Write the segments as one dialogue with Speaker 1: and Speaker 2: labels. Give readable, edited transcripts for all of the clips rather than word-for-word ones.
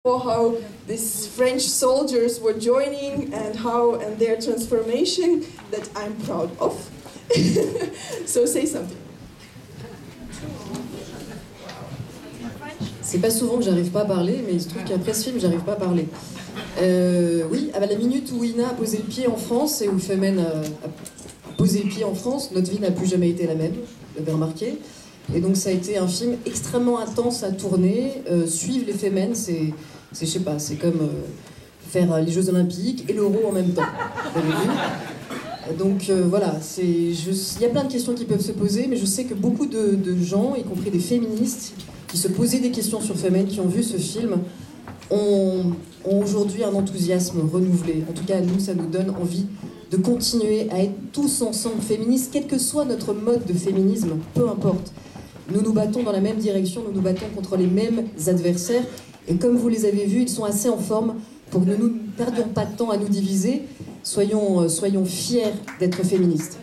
Speaker 1: how these French soldiers were joining and their transformation that I'm proud of. So say something.
Speaker 2: C'est pas souvent que j'arrive pas à parler, mais il se trouve qu'après ce film, j'arrive pas à parler. Oui, à la minute où Ina a posé le pied en France et où Femen a posé le pied en France, notre vie n'a plus jamais été la même, vous l'avez remarqué. Et donc ça a été un film extrêmement intense à tourner. Suivre les Femen, c'est je sais pas, c'est comme faire les Jeux Olympiques et l'Euro en même temps. Vous avez vu ? Donc voilà, il y a plein de questions qui peuvent se poser, mais je sais que beaucoup de gens, y compris des féministes, qui se posaient des questions sur Femen, qui ont vu ce film, ont aujourd'hui un enthousiasme renouvelé. En tout cas, nous, ça nous donne envie de continuer à être tous ensemble féministes, quel que soit notre mode de féminisme, peu importe. Nous nous battons dans la même direction, nous nous battons contre les mêmes adversaires. Et comme vous les avez vus, ils sont assez en forme pour que nous ne perdions pas de temps à nous diviser. Soyons fiers d'être féministes.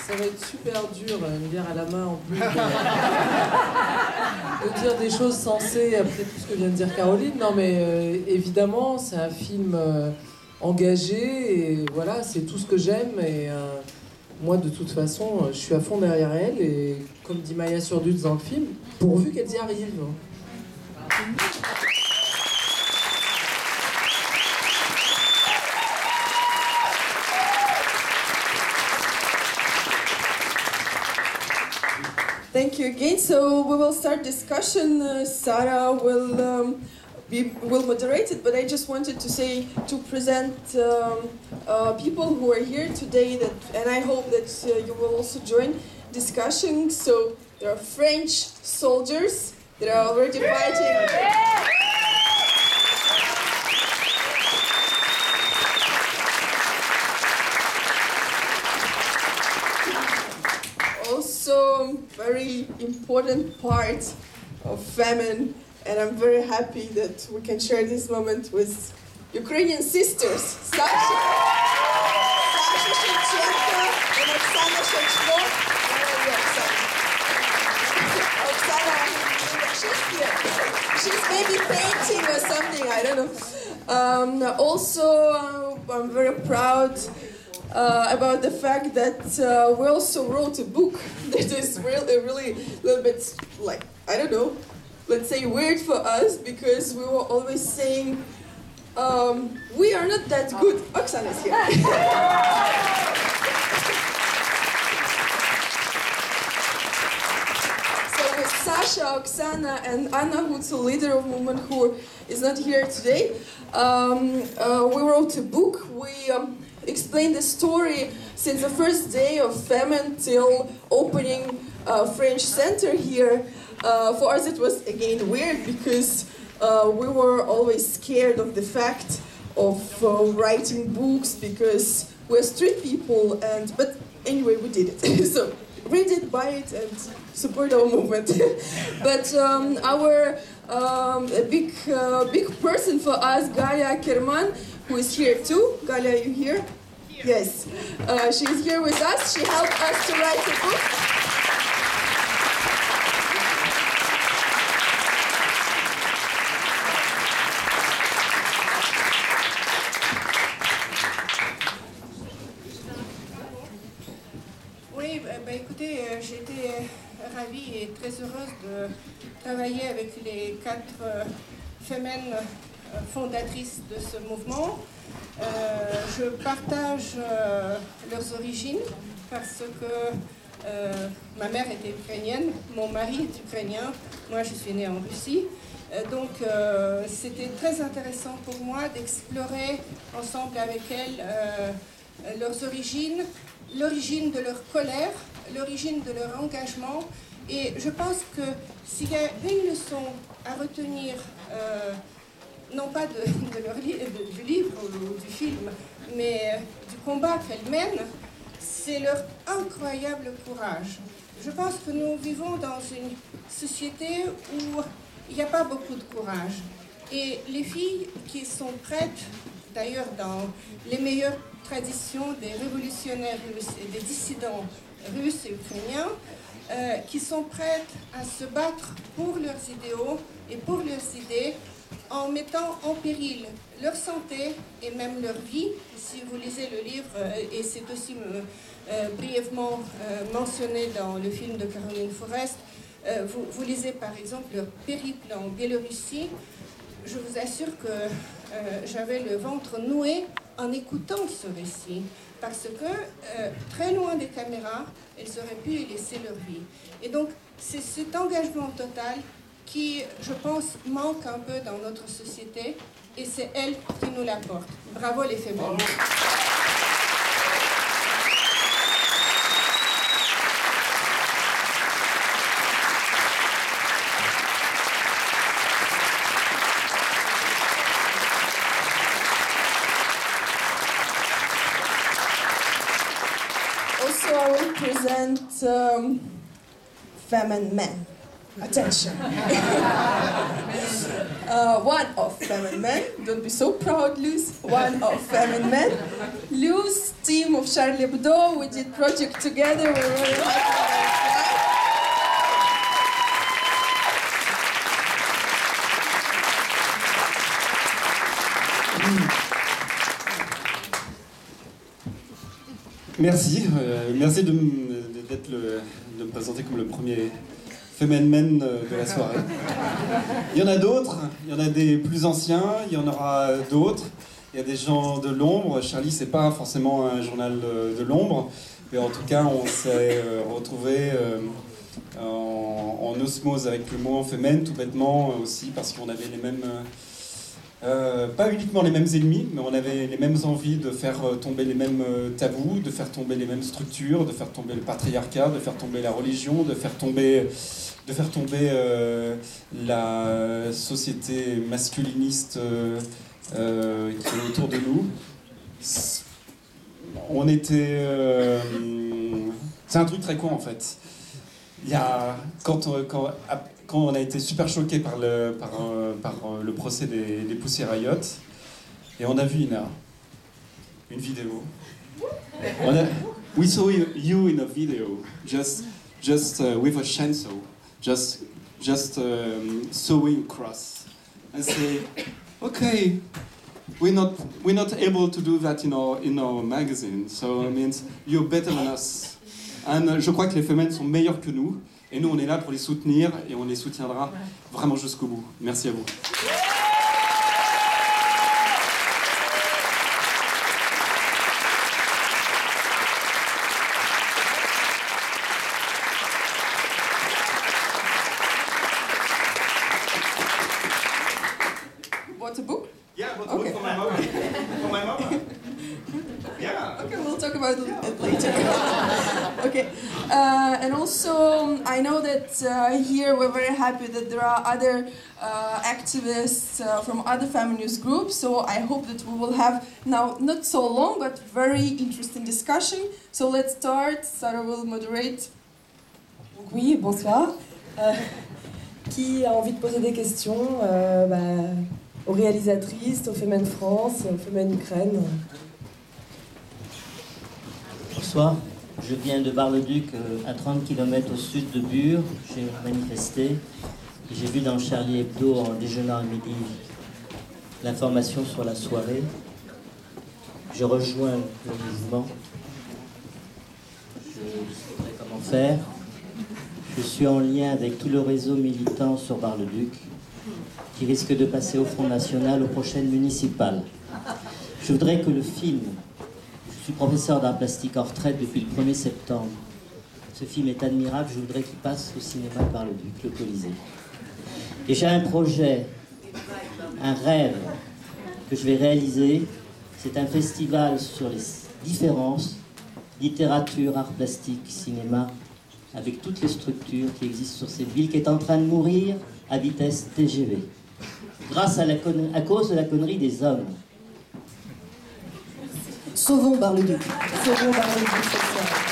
Speaker 3: Ça va être super dur, une bière à la main en plus, de dire des choses sensées après tout ce que vient de dire Caroline. Non mais évidemment, c'est un film engagé et voilà, c'est tout ce que j'aime et moi de toute façon, je suis à fond derrière elle et comme dit Maya Surdutz dans le film, pourvu qu'elles y arrivent.
Speaker 1: Thank you again. So we will start discussion. Sarah will moderate it, but I just wanted to present people who are here today, and I hope that you will also join discussion. So there are French soldiers that are already fighting. Also, very important part of famine, and I'm very happy that we can share this moment with Ukrainian sisters, Sasha Shevchenko and Oksana Shevchenko. Oksana, she's here. She's maybe painting or something, I don't know. Also, I'm very proud about the fact that we also wrote a book that is really a little bit like, I don't know, let's say weird for us, because we were always saying we are not that good. Oksana is here. So with Sasha, Oksana and Anna, who's the leader of movement, who is not here today, we wrote a book. We explain the story since the first day of famine till opening French Center here. For us it was again weird because we were always scared of the fact of writing books because we're street people, but anyway we did it. So read it, buy it and support our movement. But our big person for us, Galia Kerman, who is here too. Galia, are you here? Yes. She is here with us. She helped us to write the book.
Speaker 4: Oui, écoutez, j'étais ravie et très heureuse de travailler avec les 4 femmes fondatrices de ce mouvement. Je partage leurs origines parce que ma mère était ukrainienne, mon mari est ukrainien, moi je suis née en Russie. Donc c'était très intéressant pour moi d'explorer ensemble avec elles leurs origines, l'origine de leur colère, l'origine de leur engagement. Et je pense que s'il y a une leçon à retenir, non pas du livre ou du film, mais du combat qu'elles mènent, c'est leur incroyable courage. Je pense que nous vivons dans une société où il n'y a pas beaucoup de courage. Et les filles qui sont prêtes, d'ailleurs dans les meilleures traditions des révolutionnaires russes et des dissidents russes et ukrainiens, qui sont prêtes à se battre pour leurs idéaux et pour leurs idées en mettant en péril leur santé et même leur vie. Si vous lisez le livre, et c'est aussi brièvement mentionné dans le film de Caroline Forrest, vous lisez par exemple leur périple en Biélorussie, je vous assure que j'avais le ventre noué en écoutant ce récit, parce que très loin des caméras, elles auraient pu y laisser leur vie. Et donc, c'est cet engagement total qui, je pense, manque un peu dans notre société, et c'est elles qui nous l'apportent. Bravo les femmes.
Speaker 1: Also, I will present Femen Men. Attention. One of Femen Men. Don't be so proud, Luz. One of Femen Men. Luz, team of Charlie Hebdo. We did project together. We're very happy.
Speaker 5: Merci, merci de me présenter comme le premier Femen Men de la soirée. Il y en a d'autres, il y en a des plus anciens, il y en aura d'autres. Il y a des gens de l'ombre. Charlie, c'est pas forcément un journal de l'ombre, mais en tout cas, on s'est retrouvés en osmose avec le mot Femen, tout bêtement aussi parce qu'on avait les mêmes... pas uniquement les mêmes ennemis, mais on avait les mêmes envies de faire tomber les mêmes tabous, de faire tomber les mêmes structures, de faire tomber le patriarcat, de faire tomber la religion, de faire tomber la société masculiniste qui est autour de nous. On était... c'est un truc très con en fait. Il y a... Quand on a été super choqués par le procès des Pussy Riot, et on a vu une vidéo. We saw you in a video, just with a chainsaw, just sewing cross, and say, okay, we're not able to do that in our magazine, so it means you're better than us. And je crois que les femmes sont meilleures que nous. Et nous, on est là pour les soutenir et on les soutiendra vraiment jusqu'au bout. Merci à vous.
Speaker 1: Want a book?
Speaker 5: Yeah, but okay. For my mom. For my mom. Yeah.
Speaker 1: Okay, we'll talk about it later. Okay, and also I know that here we're very happy that there are other activists from other feminist groups, so I hope that we will have now not so long but very interesting discussion. So let's start. Sarah will moderate.
Speaker 6: Oui, bonsoir. Qui a envie de poser des questions aux réalisatrices, aux Femen France, aux Femen Ukraine?
Speaker 7: Bonsoir, je viens de Bar-le-Duc, à 30 km au sud de Bure. J'ai manifesté et j'ai vu dans Charlie Hebdo en déjeunant à midi l'information sur la soirée. Je rejoins le mouvement. Je saurais comment faire. Je suis en lien avec tout le réseau militant sur Bar-le-Duc qui risque de passer au Front National aux prochaines municipales. Je voudrais que le film... Je suis professeur d'art plastique en retraite depuis le 1er septembre. Ce film est admirable, je voudrais qu'il passe au cinéma par le Duc, le Colisée. Et j'ai un projet, un rêve que je vais réaliser. C'est un festival sur les différences, littérature, art plastique, cinéma, avec toutes les structures qui existent sur cette ville qui est en train de mourir à vitesse TGV. Grâce à cause de la connerie des hommes.
Speaker 6: Sauvons Bar-le-Duc. Sauvons Bar-le-Duc cette soirée.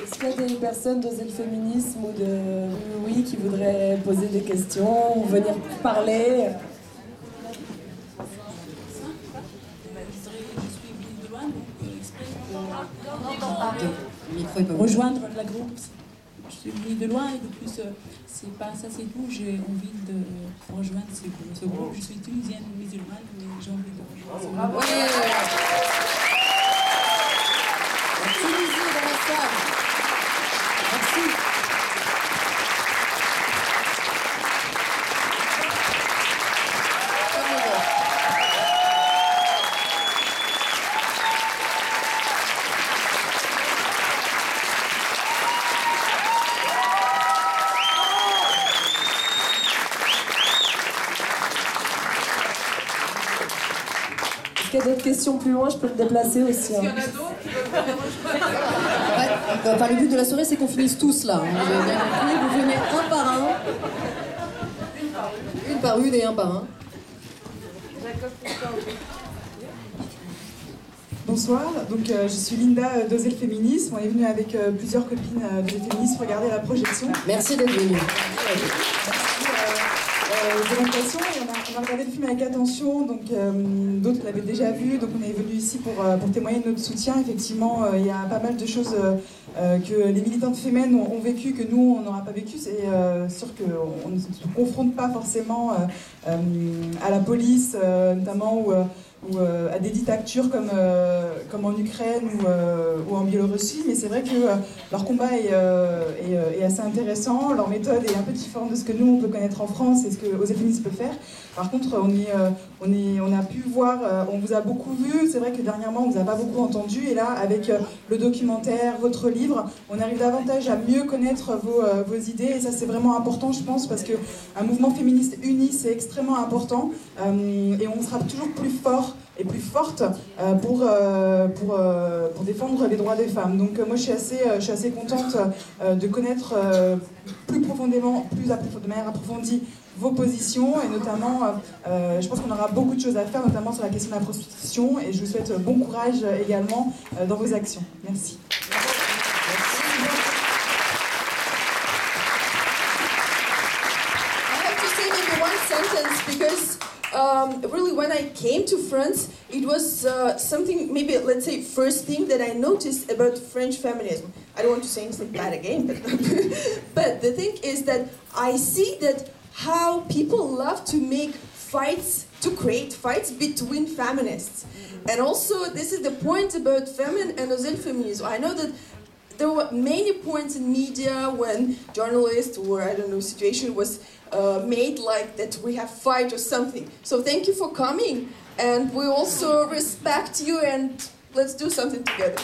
Speaker 6: Est-ce qu'il y a des personnes d'Oser le féminisme ou de oui qui voudraient poser des questions ou venir parler?
Speaker 8: Rejoindre la groupe. Je suis venue de loin et de plus, c'est pas ça, c'est tout. J'ai envie de rejoindre ce groupe. Je suis tunisienne musulmane, mais j'ai envie de rejoindre ce groupe.
Speaker 2: Ouais. La Tunisie dans la salle. Merci.
Speaker 6: Est-ce qu'il y a d'autres questions plus loin? Je peux me déplacer aussi. Hein.
Speaker 2: Ouais, enfin, le but de la soirée, c'est qu'on finisse tous là. Vous avez bien compris, vous venez un par un. Une par une et un par un.
Speaker 9: Bonsoir, donc je suis Linda d'Oser le féminisme. On est venu avec plusieurs copines d'Oser le féminisme regarder la projection.
Speaker 2: Merci d'être venue.
Speaker 9: De l'invitation. On a regardé le film avec attention, donc d'autres l'avaient déjà vu, donc on est venu ici pour témoigner de notre soutien. Effectivement, il y a pas mal de choses que les militantes féminines ont vécues, que nous, on n'aura pas vécues. C'est sûr qu'on ne se confronte pas forcément à la police, notamment, ou à des dictatures comme en Ukraine ou en Biélorussie, mais c'est vrai que leur combat est assez intéressant, leur méthode est un peu différente de ce que nous on peut connaître en France et ce que Oser le féminisme peut faire. Par contre, on a pu voir, on vous a beaucoup vu, c'est vrai que dernièrement on vous a pas beaucoup entendu, et là avec le documentaire, votre livre, on arrive davantage à mieux connaître vos idées, et ça c'est vraiment important je pense, parce qu'un mouvement féministe uni c'est extrêmement important, et on sera toujours plus fort et plus forte pour défendre les droits des femmes. Donc moi je suis assez contente de connaître plus profondément, de manière approfondie vos positions, et notamment je pense qu'on aura beaucoup de choses à faire, notamment sur la question de la prostitution, et je vous souhaite bon courage également dans vos actions. Merci.
Speaker 1: Really, when I came to France, it was something, maybe let's say, first thing that I noticed about French feminism. I don't want to say anything bad again, but the thing is that I see that how people love to make fights, to create fights between feminists. And also, this is the point about Femin and Oser le féminisme. I know that there were many points in media when journalists or, I don't know, situation was made like that we have fight or something. So thank you for coming, and we also respect you, and let's do something together.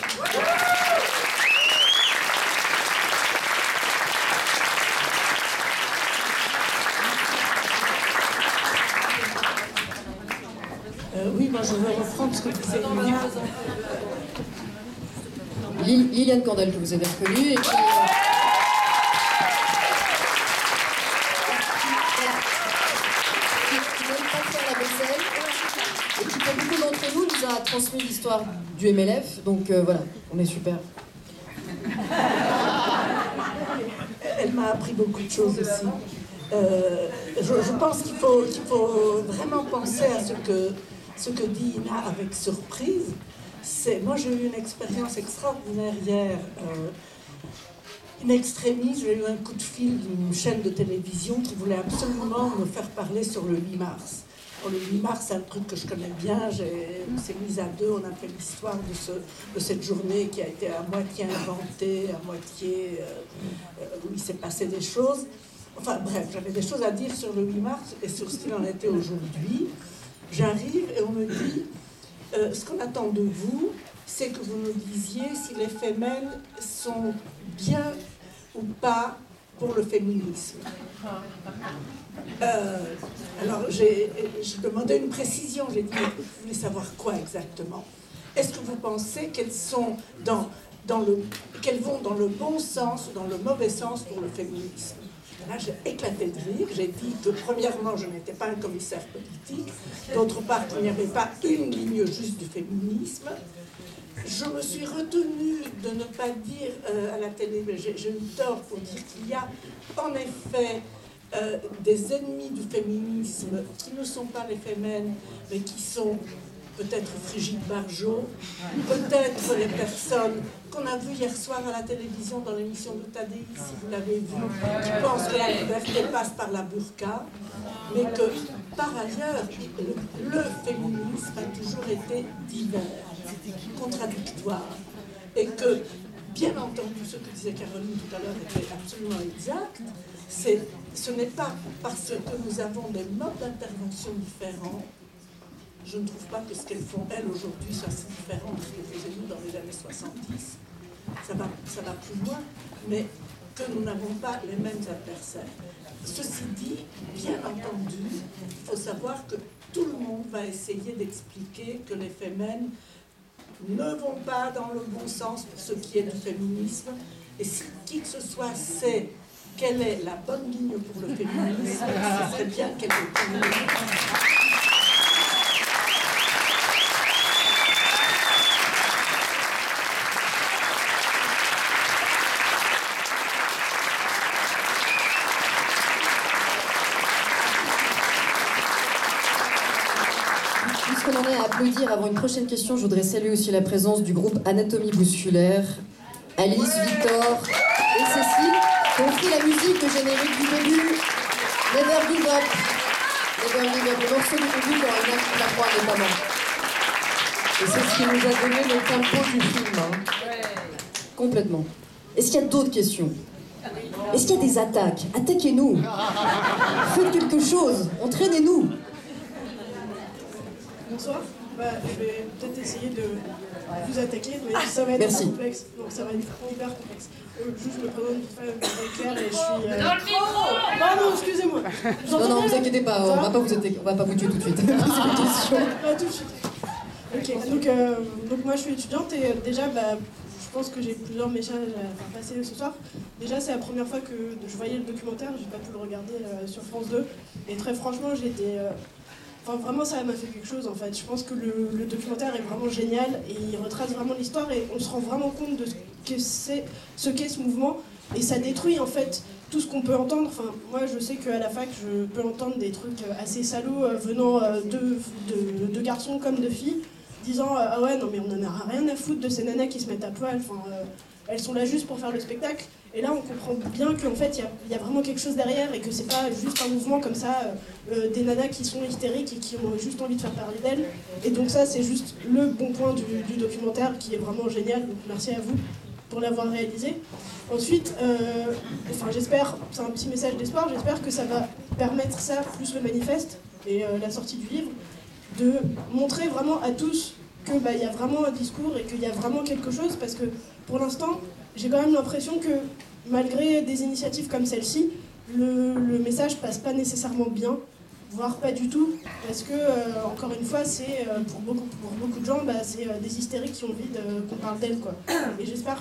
Speaker 8: Oui, moi je veux reprendre ce que vous avez dit.
Speaker 2: Liliane Candel, que vous avez reconnue, et qui n'aime pas faire la vaisselle, et qui, pour beaucoup d'entre nous, nous a transmis l'histoire du MLF, donc voilà, on est super.
Speaker 10: Elle m'a appris beaucoup de choses aussi. Je pense qu'il faut vraiment penser à ce que dit Ina avec surprise. Moi, j'ai eu une expérience extraordinaire hier. In extremis, j'ai eu un coup de fil d'une chaîne de télévision qui voulait absolument me faire parler sur le 8 mars. Bon, le 8 mars, c'est un truc que je connais bien. On s'est mis à deux, on a fait l'histoire de cette journée qui a été à moitié inventée, à moitié où il s'est passé des choses. Enfin bref, j'avais des choses à dire sur le 8 mars et sur ce qu'il en était aujourd'hui. J'arrive et on me dit, ce qu'on attend de vous, c'est que vous nous disiez si les femmes sont bien ou pas pour le féminisme. Alors j'ai demandé une précision, j'ai dit, vous voulez savoir quoi exactement? Est-ce que vous pensez qu'elles vont dans le bon sens ou dans le mauvais sens pour le féminisme? Là, j'ai éclaté de rire. J'ai dit que, premièrement, je n'étais pas un commissaire politique. D'autre part, qu'il n'y avait pas une ligne juste du féminisme. je me suis retenue de ne pas dire à la télé, mais j'ai eu tort pour dire qu'il y a en effet des ennemis du féminisme qui ne sont pas les Femen, mais qui sont peut-être Brigitte Bardot, peut-être les personnes qu'on a vues hier soir à la télévision dans l'émission de Tadei, si vous l'avez vu, qui pensent que la liberté passe par la burqa, mais que par ailleurs, le féminisme a toujours été divers, contradictoire, et que, bien entendu, ce que disait Caroline tout à l'heure était absolument exact, ce n'est pas parce que nous avons des modes d'intervention différents. Je ne trouve pas que ce qu'elles font, elles, aujourd'hui, soit si différent de ce que faisaient nous dans les années 70. Ça va plus loin, mais que nous n'avons pas les mêmes adversaires. Ceci dit, bien entendu, il faut savoir que tout le monde va essayer d'expliquer que les Femen ne vont pas dans le bon sens pour ce qui est du féminisme. Et si qui que ce soit sait quelle est la bonne ligne pour le féminisme, ce serait bien qu'elle le communique.
Speaker 2: Puisqu'on en est à applaudir avant une prochaine question, je voudrais saluer aussi la présence du groupe Anatomie Bousculaire, Alice, Victor et Cécile, qui ont pris la musique, le générique du début, Never Give Up. Never Give Up, le morceau du début dans Ina qui la croix notamment. Et c'est ce qui nous a donné le tempo du film. Complètement. Est-ce qu'il y a d'autres questions? Est-ce qu'il y a des attaques? Attaquez-nous. Faites quelque chose. Entraînez-nous.
Speaker 11: Bonsoir, je vais peut-être essayer de vous attaquer, mais ça va être complexe. Donc ça va être hyper complexe. Juste je me présente Claire et je suis... Dans le micro. Pardon, excusez-moi.
Speaker 2: Non, vous inquiétez pas, on va pas vous tuer tout de suite. C'est une question.
Speaker 11: Pas tout de suite. Ok, donc moi je suis étudiante et déjà, je pense que j'ai plusieurs messages à passer ce soir. Déjà, c'est la première fois que je voyais le documentaire, j'ai pas pu le regarder sur France 2. Et très franchement, j'étais... Enfin, vraiment, ça m'a fait quelque chose, en fait. Je pense que le documentaire est vraiment génial et il retrace vraiment l'histoire et on se rend vraiment compte de ce qu'est ce mouvement. Et ça détruit, en fait, tout ce qu'on peut entendre. Enfin, moi, je sais qu'à la fac, je peux entendre des trucs assez salauds venant de garçons comme de filles, disant « Ah ouais, non, mais on en a rien à foutre de ces nanas qui se mettent à poil. Enfin, elles sont là juste pour faire le spectacle. » Et là, on comprend bien qu'en fait, il y a vraiment quelque chose derrière et que c'est pas juste un mouvement comme ça, des nanas qui sont hystériques et qui ont juste envie de faire parler d'elles. Et donc ça, c'est juste le bon point du documentaire qui est vraiment génial. Donc merci à vous pour l'avoir réalisé. Ensuite, j'espère, c'est un petit message d'espoir, j'espère que ça va permettre ça, plus le manifeste et la sortie du livre, de montrer vraiment à tous qu'il y a vraiment un discours et qu'il y a vraiment quelque chose, parce que pour l'instant, j'ai quand même l'impression que malgré des initiatives comme celle-ci, le message passe pas nécessairement bien, voire pas du tout, parce que, encore une fois, c'est pour beaucoup de gens, c'est des hystériques qui ont envie qu'on parle d'elles, quoi. Et j'espère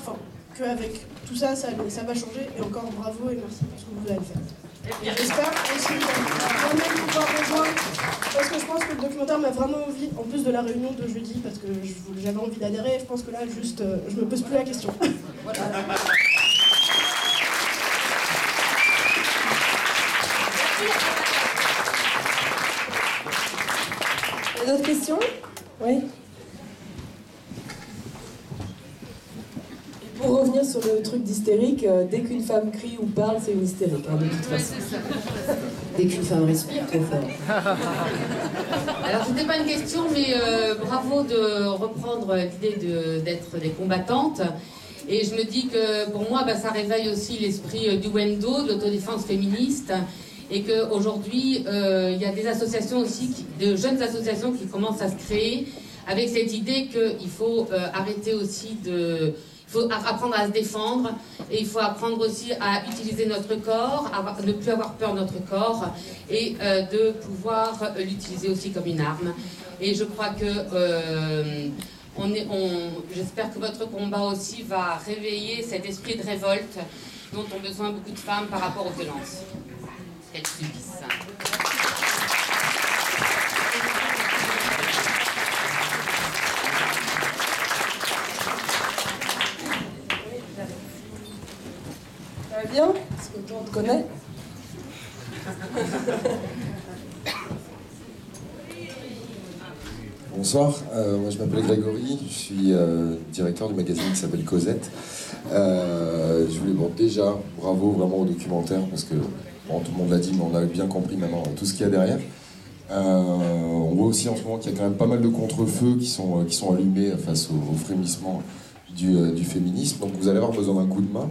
Speaker 11: qu'avec tout ça, ça va changer, et encore bravo et merci pour ce que vous avez fait. Et j'espère aussi moi-même pouvoir rejoindre, parce que je pense que le documentaire m'a vraiment envie, en plus de la réunion de jeudi, parce que j'avais envie d'adhérer, je pense que là, juste, je me pose plus la question. Voilà.
Speaker 6: Il y a d'autres questions? Oui. Pour revenir sur le truc d'hystérique, dès qu'une femme crie ou parle, c'est une hystérique, de toute façon.
Speaker 2: Dès qu'une femme respire trop fort.
Speaker 12: Alors, c'était pas une question, mais bravo de reprendre l'idée d'être des combattantes. Et je me dis que pour moi, ça réveille aussi l'esprit du Wendo, de l'autodéfense féministe. Et qu'aujourd'hui, il y a des associations aussi, de jeunes associations qui commencent à se créer avec cette idée qu'il faut arrêter aussi de... Il faut apprendre à se défendre et il faut apprendre aussi à utiliser notre corps, à ne plus avoir peur de notre corps et de pouvoir l'utiliser aussi comme une arme. Et je crois que j'espère que votre combat aussi va réveiller cet esprit de révolte dont ont besoin beaucoup de femmes par rapport aux violences qu'elles subissent.
Speaker 6: te connais.
Speaker 13: Bonsoir, moi je m'appelle Grégory, je suis directeur du magazine qui s'appelle Cosette. Je voulais déjà, bravo vraiment au documentaire, parce que bon, tout le monde l'a dit, mais on a bien compris maintenant tout ce qu'il y a derrière. On voit aussi en ce moment qu'il y a quand même pas mal de contre-feux qui sont allumés face au frémissement du féminisme, donc vous allez avoir besoin d'un coup de main.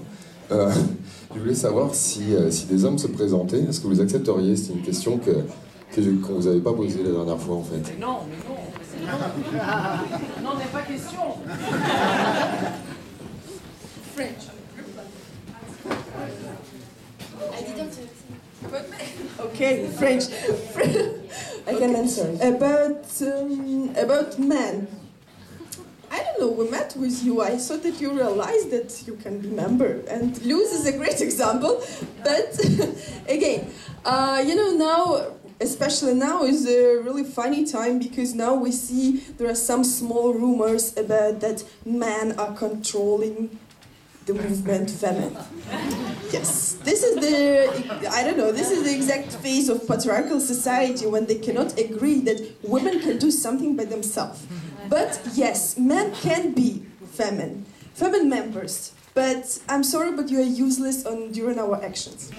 Speaker 13: Je voulais savoir si des hommes se présentaient, est-ce que vous les accepteriez? C'est une question qu'on vous n'avait pas posée la dernière fois en fait.
Speaker 3: Mais non. Non, n'est pas question.
Speaker 1: French. Okay, French.
Speaker 6: I can answer.
Speaker 1: About men. I don't know, we met with you, I thought that you realized that you can be member, and Luz is a great example, but again, now, especially now is a really funny time, because now we see there are some small rumors about that men are controlling the movement Femen. Yes, this is this is the exact phase of patriarchal society when they cannot agree that women can do something by themselves. But yes, men can be feminine members. But I'm sorry, but you are useless during our actions.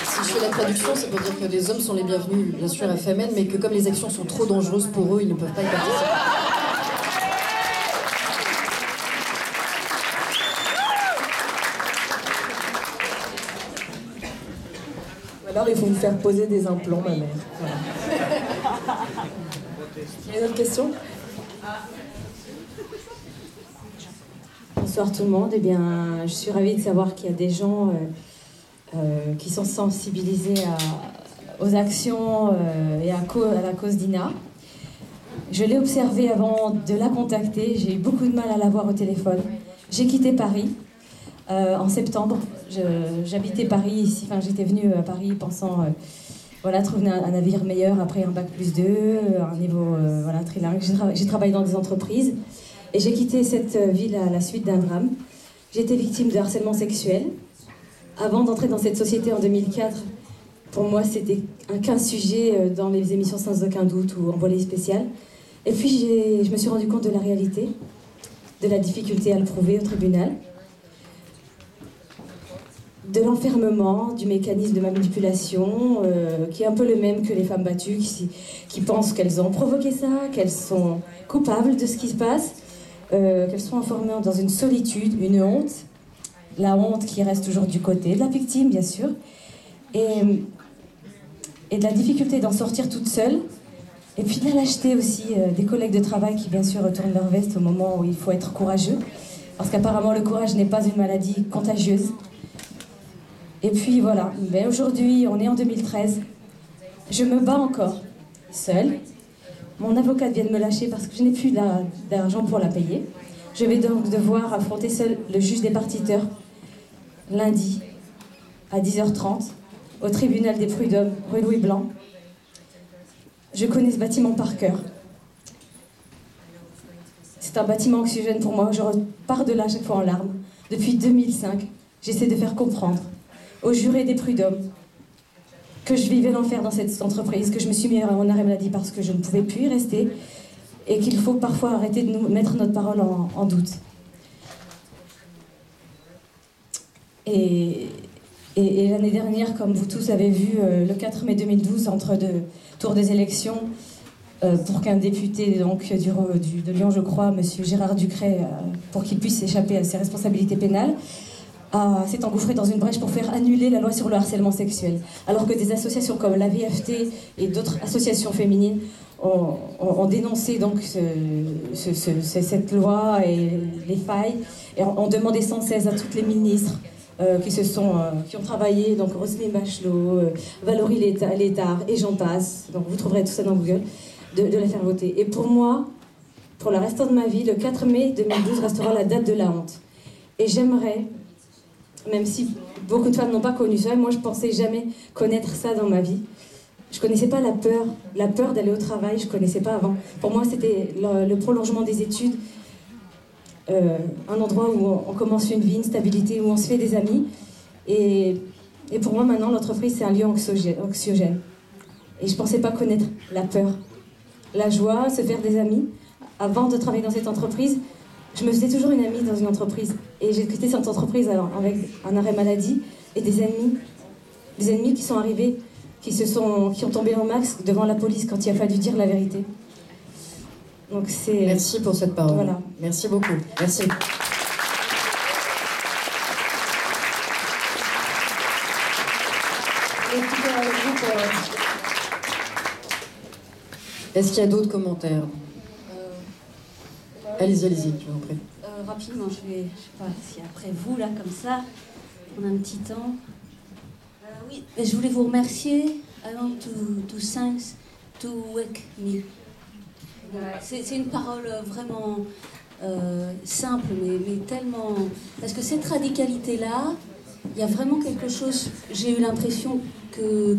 Speaker 2: Si je fais la traduction, c'est pour dire que les hommes sont les bienvenus, bien sûr, à Femen, mais que comme les actions sont trop dangereuses pour eux, ils ne peuvent pas y participer.
Speaker 6: Alors il faut me faire poser des implants, ma mère. Voilà. Il y a une autre question?
Speaker 14: Bonsoir tout le monde. Eh bien, je suis ravie de savoir qu'il y a des gens qui sont sensibilisés aux actions et à la cause d'Ina. Je l'ai observée avant de la contacter. J'ai eu beaucoup de mal à la voir au téléphone. J'ai quitté Paris en septembre. J'habitais Paris ici. Enfin, j'étais venue à Paris pensant trouver un navire meilleur après un bac +2, un niveau trilingue. J'ai travaillé dans des entreprises et j'ai quitté cette ville à la suite d'un drame. J'ai été victime de harcèlement sexuel. Avant d'entrer dans cette société en 2004, pour moi c'était qu'un sujet dans les émissions Sans aucun doute ou Envolée spéciale. Et puis je me suis rendu compte de la réalité, de la difficulté à le prouver au tribunal, de l'enfermement, du mécanisme de manipulation, qui est un peu le même que les femmes battues, qui pensent qu'elles ont provoqué ça, qu'elles sont coupables de ce qui se passe, qu'elles sont enfermées dans une solitude, une honte, la honte qui reste toujours du côté de la victime, bien sûr, et de la difficulté d'en sortir toute seule, et puis de la lâcheté aussi des collègues de travail qui, bien sûr, retournent leur veste au moment où il faut être courageux, parce qu'apparemment le courage n'est pas une maladie contagieuse. Et puis voilà, mais aujourd'hui, on est en 2013. Je me bats encore, seule. Mon avocate vient de me lâcher parce que je n'ai plus d'argent pour la payer. Je vais donc devoir affronter seule le juge départiteur lundi à 10h30 au tribunal des prud'hommes, rue Louis Blanc. Je connais ce bâtiment par cœur. C'est un bâtiment oxygène pour moi. Je repars de là chaque fois en larmes. Depuis 2005, j'essaie de faire comprendre aux jurés des prud'hommes que je vivais l'enfer dans cette entreprise, que je me suis mis en arrêt maladie parce que je ne pouvais plus y rester et qu'il faut parfois arrêter de nous mettre notre parole en doute. Et l'année dernière, comme vous tous avez vu, le 4 mai 2012, entre deux tours des élections, pour qu'un député donc, de Lyon, je crois, M. Gérard Ducret, pour qu'il puisse échapper à ses responsabilités pénales, s'est engouffré dans une brèche pour faire annuler la loi sur le harcèlement sexuel. Alors que des associations comme la VFT et d'autres associations féminines ont dénoncé donc cette loi et les failles, et ont demandé sans cesse à toutes les ministres qui ont travaillé, donc Roselyne Bachelot, Valérie Létard et j'en passe, donc vous trouverez tout ça dans Google, de la faire voter. Et pour moi, pour le restant de ma vie, le 4 mai 2012 restera la date de la honte. Et j'aimerais, même si beaucoup de femmes n'ont pas connu ça, moi je pensais jamais connaître ça dans ma vie, Je connaissais pas la peur d'aller au travail, je connaissais pas avant. Pour moi, c'était le prolongement des études, un endroit où on commence une vie, une stabilité, où on se fait des amis. Et pour moi, maintenant, l'entreprise, c'est un lieu anxiogène. Et je pensais pas connaître la peur, la joie, se faire des amis. Avant de travailler dans cette entreprise, je me faisais toujours une amie dans une entreprise. Et j'ai quitté cette entreprise avec un arrêt maladie et des ennemis qui sont arrivés, qui ont tombé en max devant la police quand il a fallu dire la vérité. Donc c'est...
Speaker 2: Merci pour cette parole.
Speaker 14: Voilà.
Speaker 2: Merci beaucoup. Merci. Est-ce qu'il y a d'autres commentaires? Allez-y, je vous en prie.
Speaker 15: Rapidement, je sais pas si après vous, là, comme ça, on a un petit temps. Oui, je voulais vous remercier. I want to thanks to wake me. C'est une parole vraiment simple, mais tellement... Parce que cette radicalité-là, il y a vraiment quelque chose, j'ai eu l'impression que...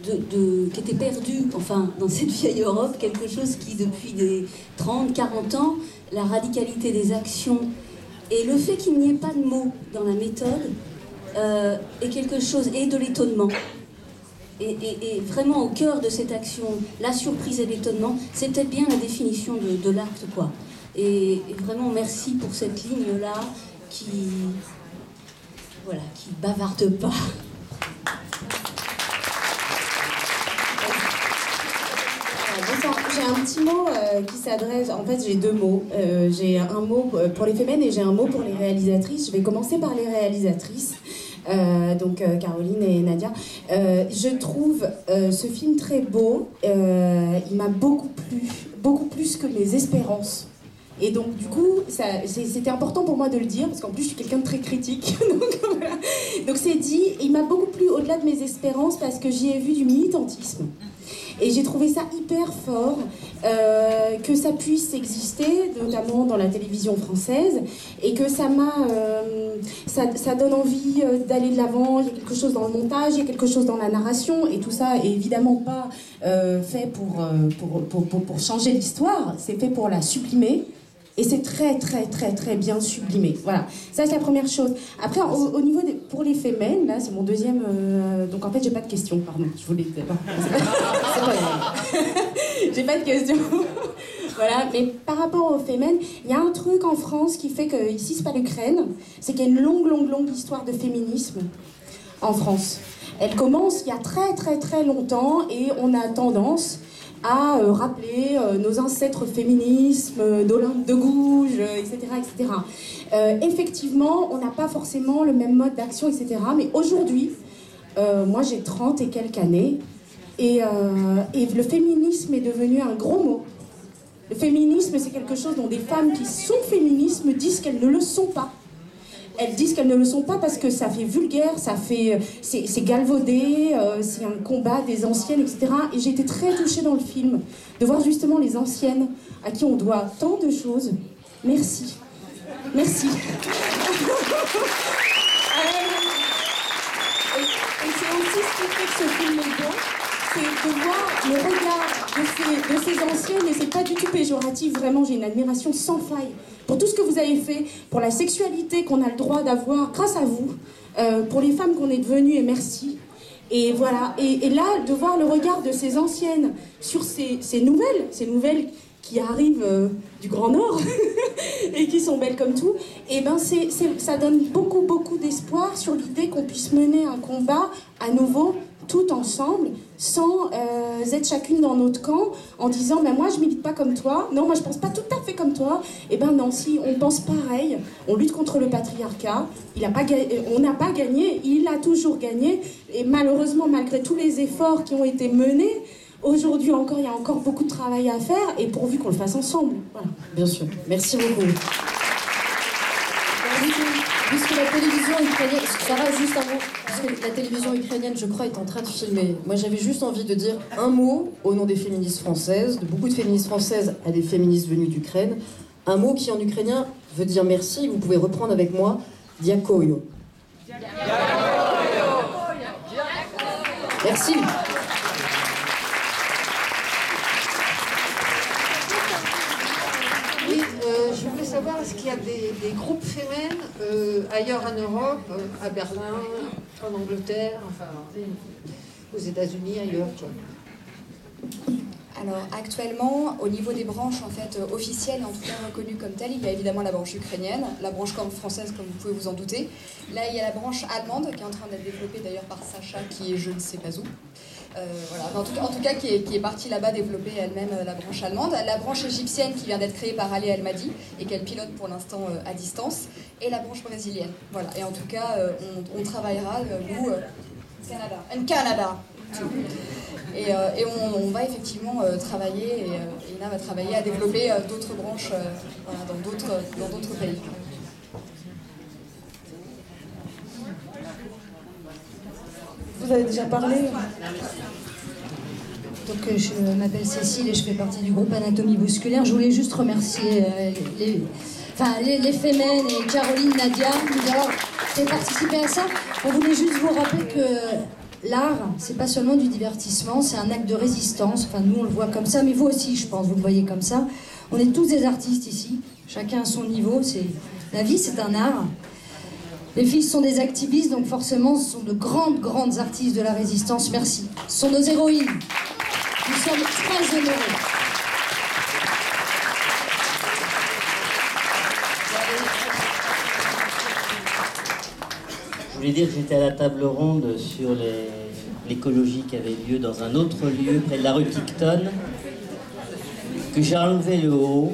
Speaker 15: qui était perdu, enfin, dans cette vieille Europe, quelque chose qui, depuis des 30, 40 ans, la radicalité des actions et le fait qu'il n'y ait pas de mots dans la méthode est quelque chose, et de l'étonnement. Et vraiment au cœur de cette action, la surprise et l'étonnement, c'est peut-être bien la définition de l'acte, quoi. Et vraiment, merci pour cette ligne-là qui bavarde pas.
Speaker 16: J'ai un petit mot qui s'adresse, en fait j'ai deux mots. J'ai un mot pour les fémènes et j'ai un mot pour les réalisatrices. Je vais commencer par les réalisatrices, donc Caroline et Nadia. Je trouve ce film très beau, il m'a beaucoup plu, beaucoup plus que mes espérances. Et donc du coup, c'était important pour moi de le dire, parce qu'en plus je suis quelqu'un de très critique. Donc c'est dit, il m'a beaucoup plu au-delà de mes espérances parce que j'y ai vu du militantisme. Et j'ai trouvé ça hyper fort, que ça puisse exister, notamment dans la télévision française, et que ça donne envie d'aller de l'avant. Il y a quelque chose dans le montage, il y a quelque chose dans la narration, et tout ça est évidemment pas fait pour changer l'histoire, c'est fait pour la sublimer. Et c'est très très très très bien sublimé. Voilà, ça c'est la première chose. Après, au niveau pour les fémènes, là c'est mon deuxième... donc en fait j'ai pas de questions, pardon. Je voulais... C'est pas grave. J'ai pas de questions. Voilà, mais par rapport aux fémènes, il y a un truc en France qui fait que ici c'est pas l'Ukraine, c'est qu'il y a une longue histoire de féminisme en France. Elle commence il y a très très très longtemps et on a tendance à rappeler nos ancêtres féminismes, d'Olympe de Gouges, etc. etc. Effectivement, on n'a pas forcément le même mode d'action, etc. Mais aujourd'hui, moi j'ai 30 et quelques années, et le féminisme est devenu un gros mot. Le féminisme, c'est quelque chose dont des femmes qui sont féministes disent qu'elles ne le sont pas. Elles disent qu'elles ne le sont pas parce que ça fait vulgaire, c'est galvaudé, c'est un combat des anciennes, etc. Et j'ai été très touchée dans le film de voir justement les anciennes à qui on doit tant de choses. Merci. Merci. Et c'est aussi ce qui fait que ce film est bon, c'est de voir le regard de ces anciennes, et c'est pas du tout péjoratif, vraiment j'ai une admiration sans faille pour tout ce que vous avez fait, pour la sexualité qu'on a le droit d'avoir grâce à vous, pour les femmes qu'on est devenues, et merci. Et voilà, et là, de voir le regard de ces anciennes sur ces nouvelles qui arrivent du Grand Nord, et qui sont belles comme tout, et ben ça donne beaucoup d'espoir sur l'idée qu'on puisse mener un combat à nouveau, tout ensemble, sans être chacune dans notre camp, en disant ben moi je milite pas comme toi, non moi je pense pas tout à fait comme toi, et ben non, si on pense pareil, on lutte contre le patriarcat, on n'a pas gagné, il a toujours gagné, et malheureusement malgré tous les efforts qui ont été menés, aujourd'hui encore il y a encore beaucoup de travail à faire, et pourvu qu'on le fasse ensemble. Voilà.
Speaker 2: Bien sûr, merci beaucoup. Puisque la télévision ukrainienne, ça va juste avant, puisque la télévision ukrainienne, je crois, est en train de filmer. Moi, j'avais juste envie de dire un mot au nom des féministes françaises, de beaucoup de féministes françaises à des féministes venues d'Ukraine. Un mot qui, en ukrainien, veut dire merci. Vous pouvez reprendre avec moi, Diakoyo. Merci.
Speaker 17: Oui, je voulais savoir, est-ce qu'il y a des groupes féminins ailleurs en Europe, à Berlin, en Angleterre, enfin aux États-Unis, ailleurs quoi.
Speaker 18: Alors actuellement, au niveau des branches en fait officielles, en tout cas reconnues comme telles, il y a évidemment la branche ukrainienne, la branche française comme vous pouvez vous en douter. Là, il y a la branche allemande qui est en train d'être développée d'ailleurs par Sacha, qui est je ne sais pas où. Voilà. En tout cas qui est partie là-bas développer elle-même la branche allemande. La branche égyptienne qui vient d'être créée par Ali El-Mahdi et qu'elle pilote pour l'instant à distance. Et la branche brésilienne. Voilà. Et en tout cas, on travaillera, nous, Canada. Et on va effectivement travailler, et Ina va travailler à développer d'autres branches voilà, dans d'autres pays.
Speaker 6: Vous avez déjà parlé?
Speaker 19: Donc, je m'appelle Cécile et je fais partie du groupe Anatomie Bousculaire. Je voulais juste remercier les Femen et Caroline, Nadia, nous avoir fait participer à ça. On voulait juste vous rappeler que l'art, c'est pas seulement du divertissement, c'est un acte de résistance. Enfin, nous, on le voit comme ça, mais vous aussi, je pense, vous le voyez comme ça. On est tous des artistes ici, chacun à son niveau. La vie, c'est un art. Les filles sont des activistes, donc forcément, ce sont de grandes artistes de la résistance. Merci. Ce sont nos héroïnes. Nous sommes très honorés.
Speaker 7: Je voulais dire que j'étais à la table ronde sur l'écologie qui avait lieu dans un autre lieu, près de la rue Picton, que j'ai enlevé le haut.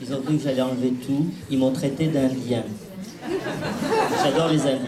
Speaker 7: Ils ont cru que j'allais enlever tout. Ils m'ont traité d'Indien. J'adore les Indiens.